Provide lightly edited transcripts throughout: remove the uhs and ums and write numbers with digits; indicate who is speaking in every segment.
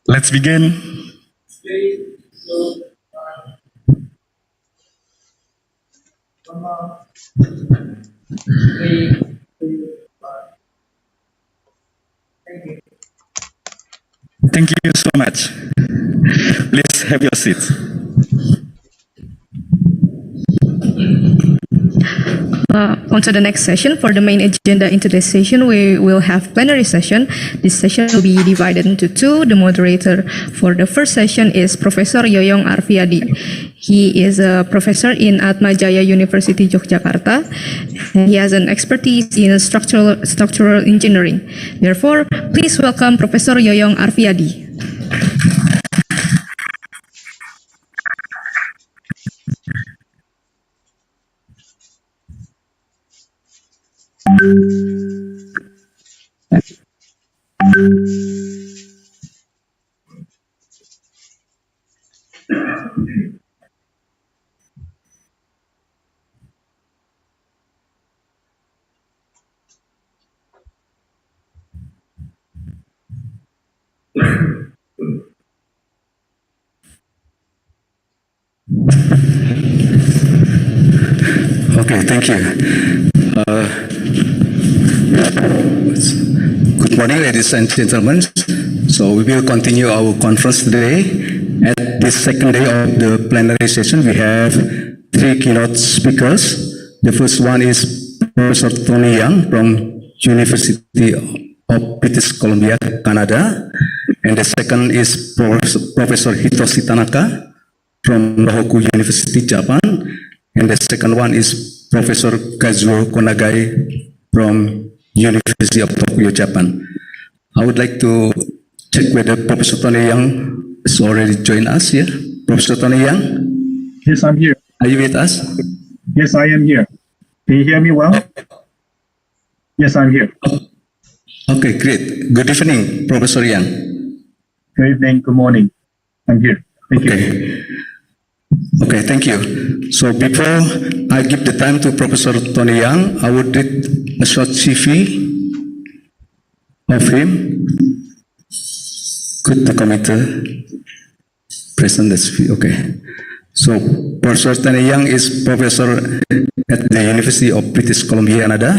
Speaker 1: Let's begin. Thank you so much. Please have your seats.
Speaker 2: On to the next session. For the main agenda in today's session, we will have plenary session. This session will be divided into two. The moderator for the first session is Professor Yoyong Arfiadi. He is a professor in Atmajaya University, Yogyakarta. He has an expertise in structural engineering. Therefore, please welcome Professor Yoyong Arfiadi.
Speaker 1: Okay, thank you. Good morning, ladies and gentlemen. So we will continue our conference today. At this second day of the plenary session, we have three keynote speakers. The first one is Professor Tony Young from University of British Columbia, Canada. And the second is Professor Hitoshi Tanaka from Tohoku University, Japan. And the second one is Professor Kazuo Konagai from University of Tokyo, Japan. I would like to check whether Professor Tony Young has already joined us here. Professor Tony Young?
Speaker 3: Yes, I'm here.
Speaker 1: Are you with us?
Speaker 3: Yes, I am here. Can you hear me well? Yes, I'm here.
Speaker 1: Okay, great. Good evening, Professor Young.
Speaker 3: Good evening, good morning. I'm here. Thank you.
Speaker 1: Okay, thank you. So before I give the time to Professor Tony Young, I would read a short CV of him. Could the committee present the CV? Okay. So Professor Tony Young is professor at the University of British Columbia, Canada.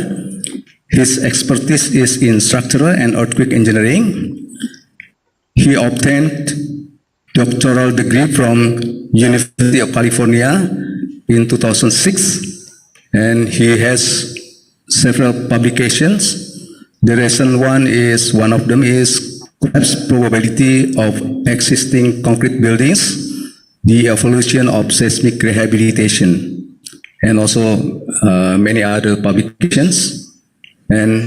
Speaker 1: His expertise is in structural and earthquake engineering. He obtained doctoral degree from University of California in 2006, and he has several publications. The recent one of them is collapse probability of existing concrete buildings, the evolution of seismic rehabilitation, and also many other publications. And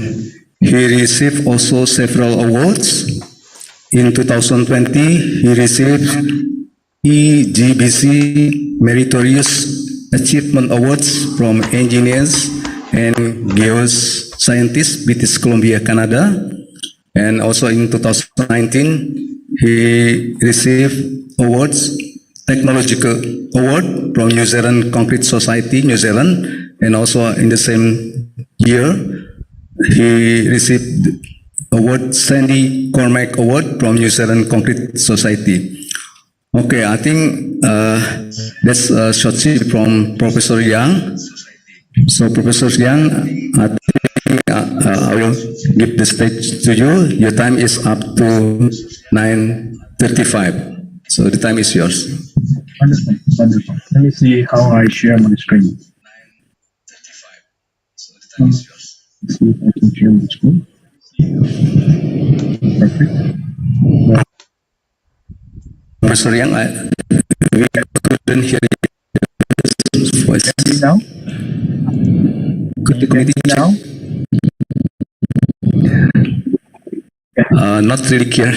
Speaker 1: he received also several awards. In 2020, he received EGBC Meritorious Achievement Awards from Engineers and Geoscientists, British Columbia, Canada. And also in 2019, he received awards, Technological Award from New Zealand Concrete Society, New Zealand. And also in the same year, he received award Sandy Cormack Award from New Zealand Concrete Society. Okay, I think that's a short speech from Professor Young. So Professor Young, I think I will give the stage to you. Your time is up to 9:35. So the time is yours.
Speaker 3: Wonderful, wonderful. Let me see how I share my screen. Let's see if I can share my screen. Perfect.
Speaker 1: Professor Young, we couldn't hear your voice.
Speaker 3: Now?
Speaker 1: Could the committee
Speaker 3: now?
Speaker 1: not really clear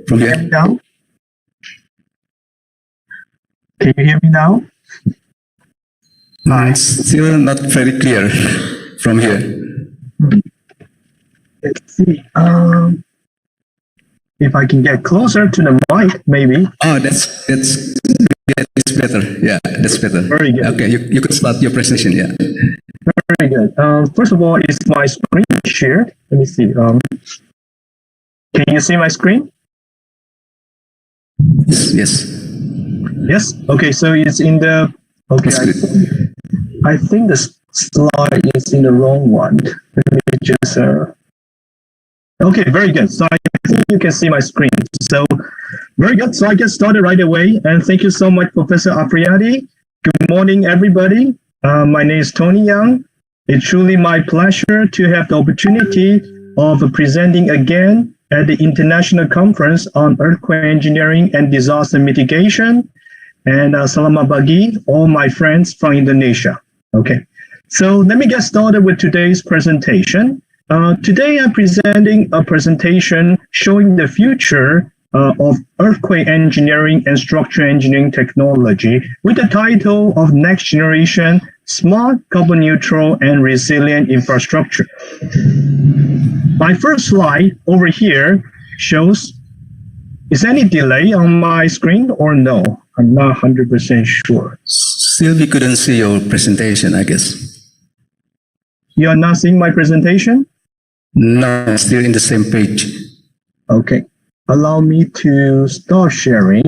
Speaker 1: from
Speaker 3: Can you hear
Speaker 1: here.
Speaker 3: me now? Can you hear me now?
Speaker 1: Still not very clear from here.
Speaker 3: Let's see. If I can get closer to the mic, maybe.
Speaker 1: Oh, that's better. Yeah, that's better.
Speaker 3: Very good.
Speaker 1: Okay, you can start your presentation. Yeah.
Speaker 3: Very good. First of all, is my screen shared? Let me see. Can you see my screen?
Speaker 1: Yes.
Speaker 3: Yes. Okay. So it's in the. Okay. I think the slide is in the wrong one. Let me just. Okay. Very good. So I think you can see my screen. So very good. So I get started right away. And thank you so much, Professor Afriyadi. Good morning, everybody. My name is Tony Yang. It's truly my pleasure to have the opportunity of presenting again at the International Conference on Earthquake Engineering and Disaster Mitigation. And selama bagi all my friends from Indonesia. Okay, so let me get started with today's presentation. Today I'm presenting a presentation showing the future of earthquake engineering and structural engineering technology with the title of Next Generation Smart, Carbon Neutral, and Resilient Infrastructure. My first slide over here shows, is any delay on my screen or no? I'm not 100% sure.
Speaker 1: Still, we couldn't see your presentation, I guess.
Speaker 3: You are not seeing my presentation?
Speaker 1: No, still in the same page.
Speaker 3: Okay. Allow me to start sharing,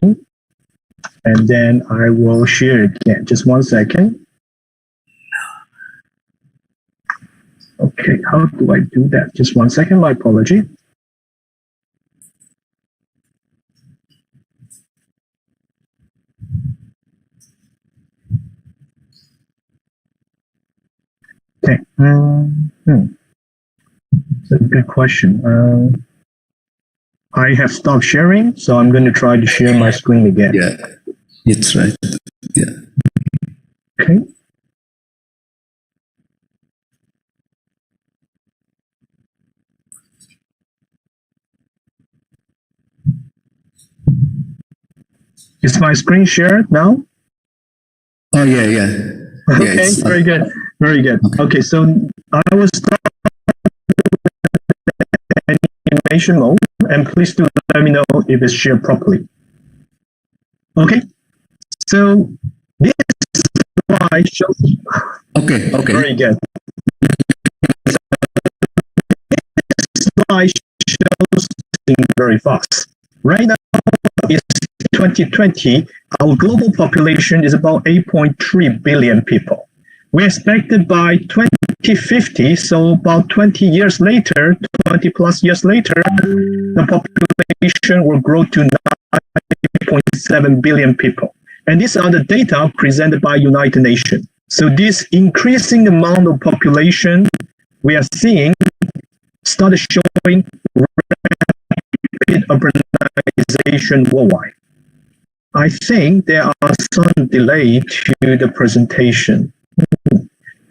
Speaker 3: and then I will share again. Just 1 second. Okay, how do I do that? Just 1 second, my apology. Okay. It's a good question. I have stopped sharing, so I'm going to try to share my screen again.
Speaker 1: Yeah, it's right. Yeah.
Speaker 3: Okay. Is my screen shared now?
Speaker 1: Oh, yeah.
Speaker 3: Okay, very good. Very good. Okay, so I will start animation mode, and please do let me know if it's shared properly. Okay, so this slide shows.
Speaker 1: Okay.
Speaker 3: Very good. This slide shows things very fast. Right now, it's 2020. Our global population is about 8.3 billion people. We're expected by 2050, so about 20 years later, 20 plus years later, the population will grow to 9.7 billion people. And these are the data presented by United Nations. So this increasing amount of population we are seeing started showing rapid urbanization worldwide. I think there are some delay to the presentation.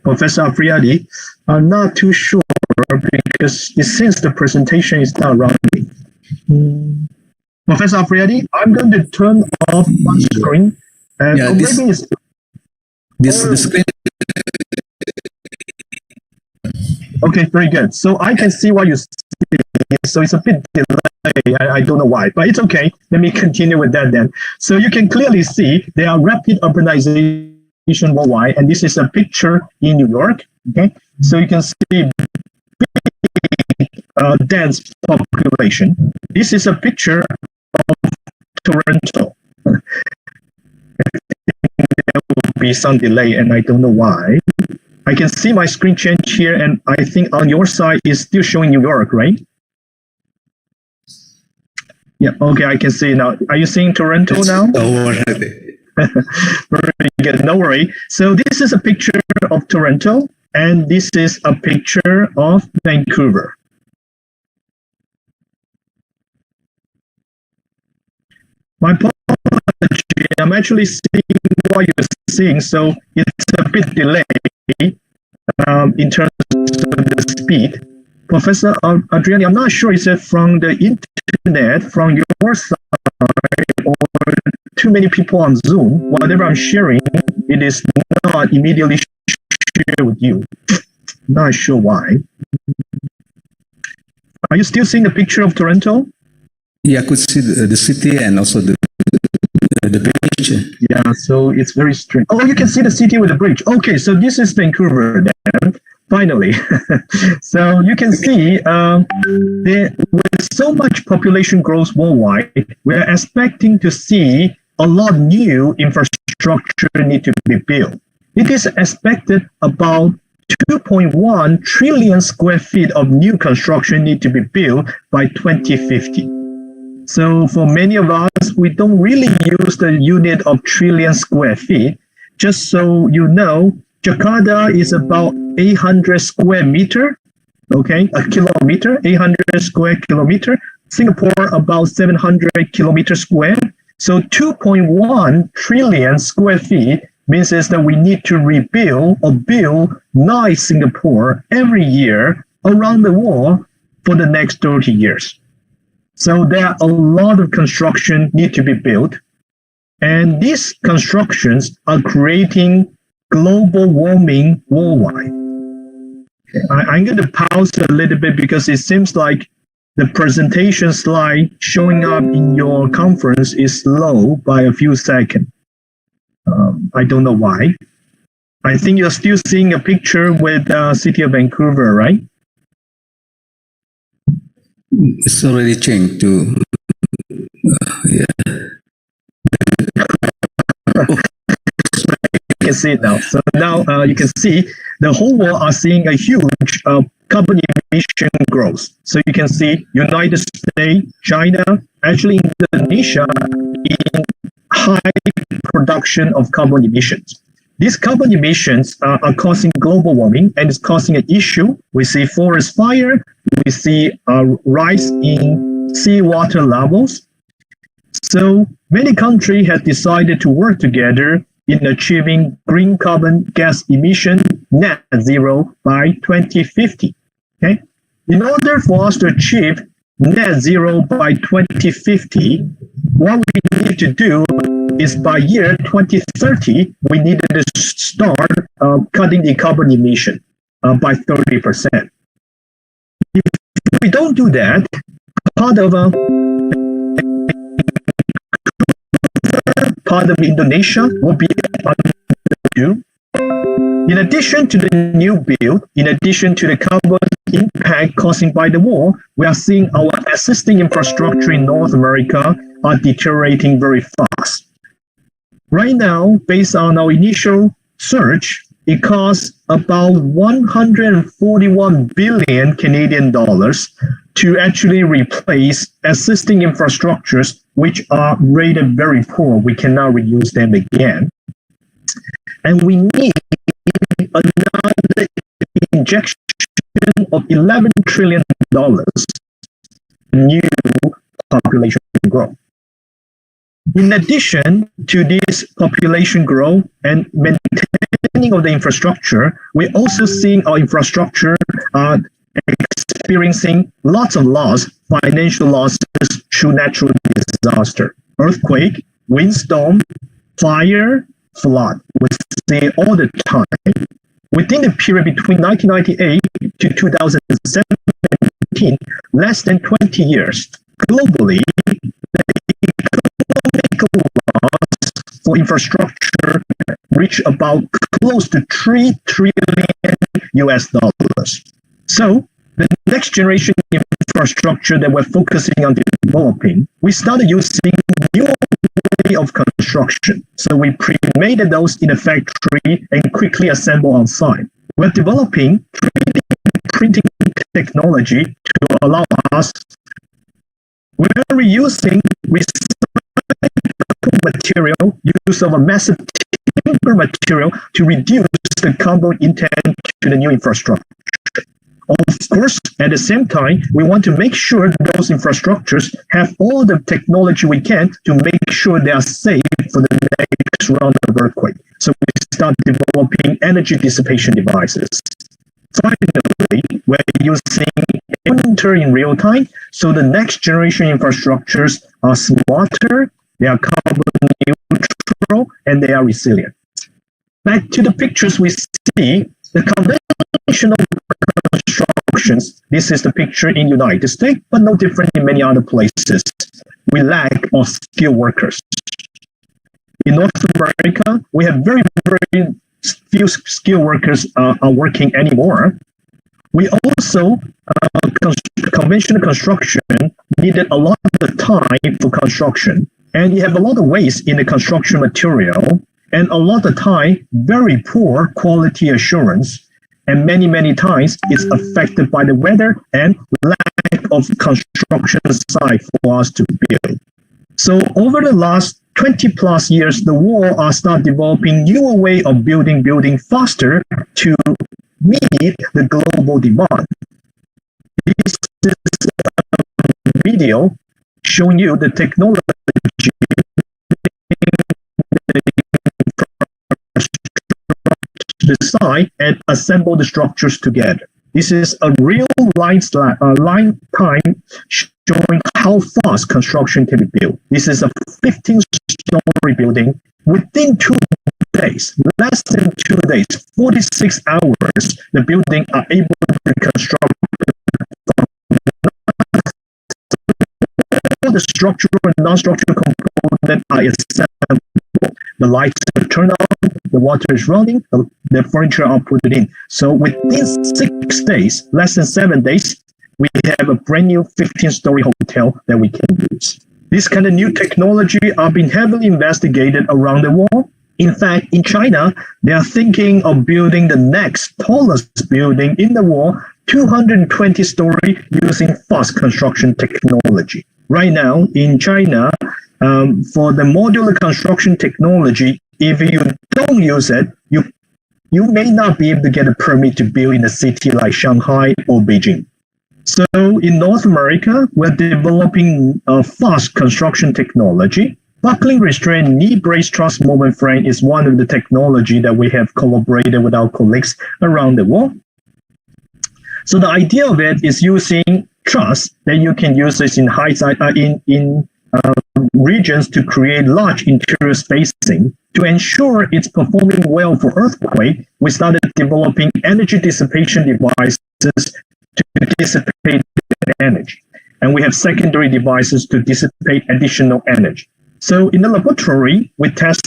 Speaker 3: Professor Afriyadi, I'm not too sure because it seems the presentation is not running. Professor Afriyadi, I'm going to turn off my screen. And
Speaker 1: this screen.
Speaker 3: Okay, very good. So I can see what you see. So it's a bit delay. I don't know why, but it's okay. Let me continue with that then. So you can clearly see there are rapid urbanization worldwide, and this is a picture in New York. Okay, so you can see dense population. This is a picture of Toronto. There will be some delay, and I don't know why. I can see my screen change here, and I think on your side is still showing New York, right? Yeah. Okay, I can see now. Are you seeing Toronto now? Very good, no worry. So this is a picture of Toronto, and this is a picture of Vancouver. My apology, I'm actually seeing what you're seeing, so it's a bit delayed in terms of the speed. Professor Adriani, I'm not sure, is it from the internet, from your side, or too many people on Zoom? Whatever I'm sharing, it is not immediately shared with you. Not sure why. Are you still seeing the picture of Toronto?
Speaker 1: Yeah, I could see the city and also the bridge.
Speaker 3: Yeah, so it's very strange. Oh, you can see the city with the bridge. Okay, so this is Vancouver then. finally. So you can see with so much population growth worldwide, we're expecting to see a lot of new infrastructure need to be built. It is expected about 2.1 trillion square feet of new construction need to be built by 2050. So for many of us, we don't really use the unit of trillion square feet. Just so you know, Jakarta is about 800 square meter, okay, a kilometer, 800 square kilometer. Singapore about 700 kilometer square. So 2.1 trillion square feet means is that we need to rebuild or build 9 Singapore every year around the world for the next 30 years. So there are a lot of construction need to be built. And these constructions are creating global warming worldwide. I'm going to pause a little bit because it seems like the presentation slide showing up in your conference is slow by a few seconds. I don't know why. I think you're still seeing a picture with City of Vancouver, right?
Speaker 1: It's already changed to, yeah.
Speaker 3: You can see it now. So now you can see the whole world are seeing a huge carbon emission growth. So you can see United States, China, actually Indonesia in high production of carbon emissions. These carbon emissions are causing global warming and it's causing an issue. We see forest fire, we see a rise in seawater levels. So many countries have decided to work together in achieving green carbon gas emission net zero by 2050. Okay? In order for us to achieve net zero by 2050, what we need to do is by year 2030, we needed to start cutting the carbon emission by 30%. If we don't do that, part of Indonesia will be undue. In addition to the new build, in addition to the carbon impact caused by the war, we are seeing our existing infrastructure in North America are deteriorating very fast. Right now, based on our initial search, it costs about 141 billion Canadian dollars to actually replace existing infrastructures which are rated very poor. We cannot reuse them again. And we need another injection of $11 trillion new population growth. In addition to this population growth and maintaining of the infrastructure, we're also seeing our infrastructure experiencing lots of loss, financial losses through natural disaster, earthquake, windstorm, fire, flood. We see it all the time. Within the period between 1998 to 2017, less than 20 years, globally, the economic loss for infrastructure reached about close to $3 trillion US dollars. So the next generation infrastructure that we're focusing on developing, we started using new way of construction. So we pre-made those in a factory and quickly assemble on site. We're developing 3D printing technology to allow us. We're reusing recycled material, use of a massive timber material to reduce the carbon intake to the new infrastructure. Of course, at the same time, we want to make sure those infrastructures have all the technology we can to make sure they are safe for the next round of earthquake. So we start developing energy dissipation devices. Finally, we're using monitor in real time, so the next generation infrastructures are smarter, they are carbon neutral, and they are resilient. Back to the pictures we see, the conventional constructions, this is the picture in United States, but no different in many other places. We lack of skilled workers. In North America, we have very few skilled workers are working anymore. We also, conventional construction needed a lot of time for construction. And you have a lot of waste in the construction material, and a lot of time, very poor quality assurance. And many, many times it's affected by the weather and lack of construction site for us to build. So over the last 20 plus years, the world start developing newer way of building faster to meet the global demand. This is a video showing you the technology design and assemble the structures together. This is a real line time showing how fast construction can be built. This is a 15-story building within 2 days, less than 2 days, 46 hours, the building are able to construct all the structural and non-structural components are assembled. The lights are turned on, the water is running, the furniture are put in. So within 6 days, less than 7 days, we have a brand new 15-story hotel that we can use. This kind of new technology are being heavily investigated around the world. In fact, in China, they are thinking of building the next tallest building in the world, 220-story, using fast construction technology. Right now, in China, for the modular construction technology, if you don't use it, you may not be able to get a permit to build in a city like Shanghai or Beijing. So in North America, we're developing a fast construction technology. Buckling restraint knee brace truss movement frame is one of the technology that we have collaborated with our colleagues around the world. So the idea of it is using truss that you can use this in high side regions to create large interior spacing. To ensure it's performing well for earthquake, we started developing energy dissipation devices to dissipate energy. And we have secondary devices to dissipate additional energy. So in the laboratory, we tested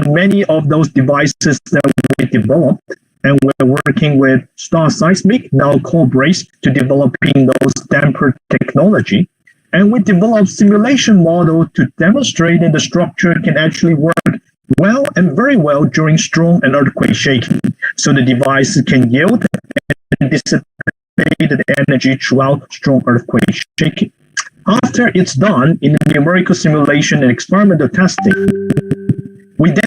Speaker 3: many of those devices that we developed, and we're working with Star Seismic, now Brace, to developing those damper technology. And we developed simulation model to demonstrate that the structure can actually work well and very well during storm and earthquake shaking. So the device can yield and dissipate the energy throughout strong earthquake shaking. After it's done in the numerical simulation and experimental testing, we then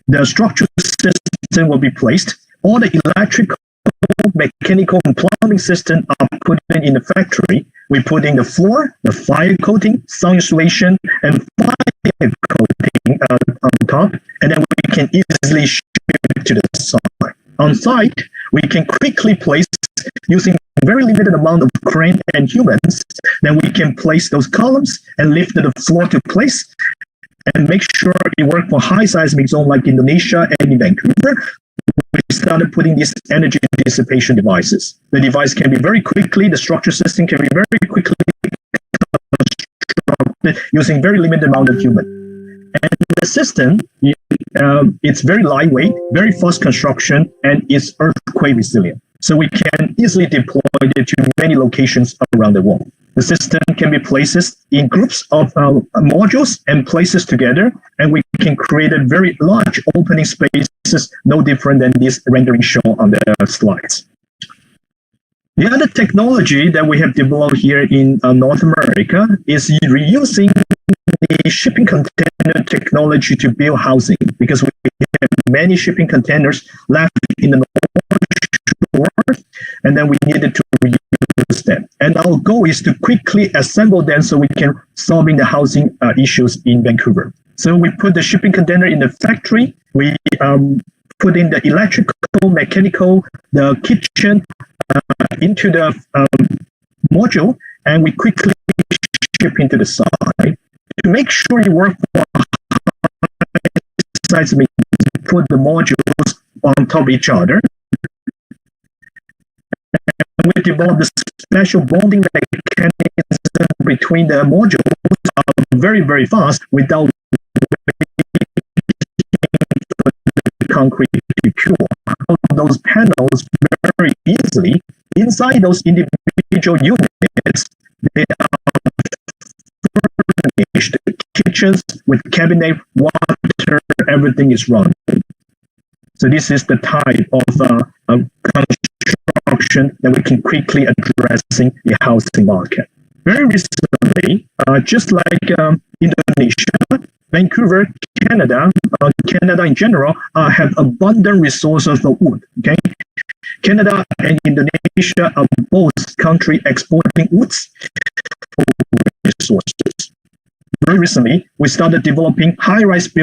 Speaker 3: the structural system will be placed. All the electrical, mechanical, and plumbing systems are put in the factory. We put in the floor, the fire coating, sound insulation, and fire coating on top, and then we can easily ship it to the site. On site, we can quickly place, using very limited amount of crane and humans, then we can place those columns and lift the floor to place and make sure it works for high seismic zone like Indonesia and in Vancouver. We started putting these energy dissipation devices. The device can be very quickly, the structure system can be very quickly constructed using very limited amount of human. And the system, it's very lightweight, very fast construction, and it's earthquake resilient. So we can easily deploy it to many locations around the world. The system can be placed in groups of modules and places together, and we can create a very large opening spaces, no different than this rendering shown on the slides. The other technology that we have developed here in North America is reusing the shipping container technology to build housing, because we have many shipping containers left in the North Shore, and then we needed to reuse them. And our goal is to quickly assemble them so we can solving the housing issues in Vancouver. So we put the shipping container in the factory. We put in the electrical, mechanical, the kitchen into the module, and we quickly ship into the site. To make sure you work for sites, we put the modules on top of each other. And we developed a special bonding mechanism between the modules very, very fast without waiting for secure those panels very easily. Inside those individual units, they are furnished kitchens with cabinet, water, everything is run. So this is the type of construction that we can quickly addressing the housing market. Very recently, just like Indonesia, Vancouver, Canada in general have abundant resources of wood. Okay, Canada and Indonesia are both countries exporting woods resources. Very recently, we started developing high-rise buildings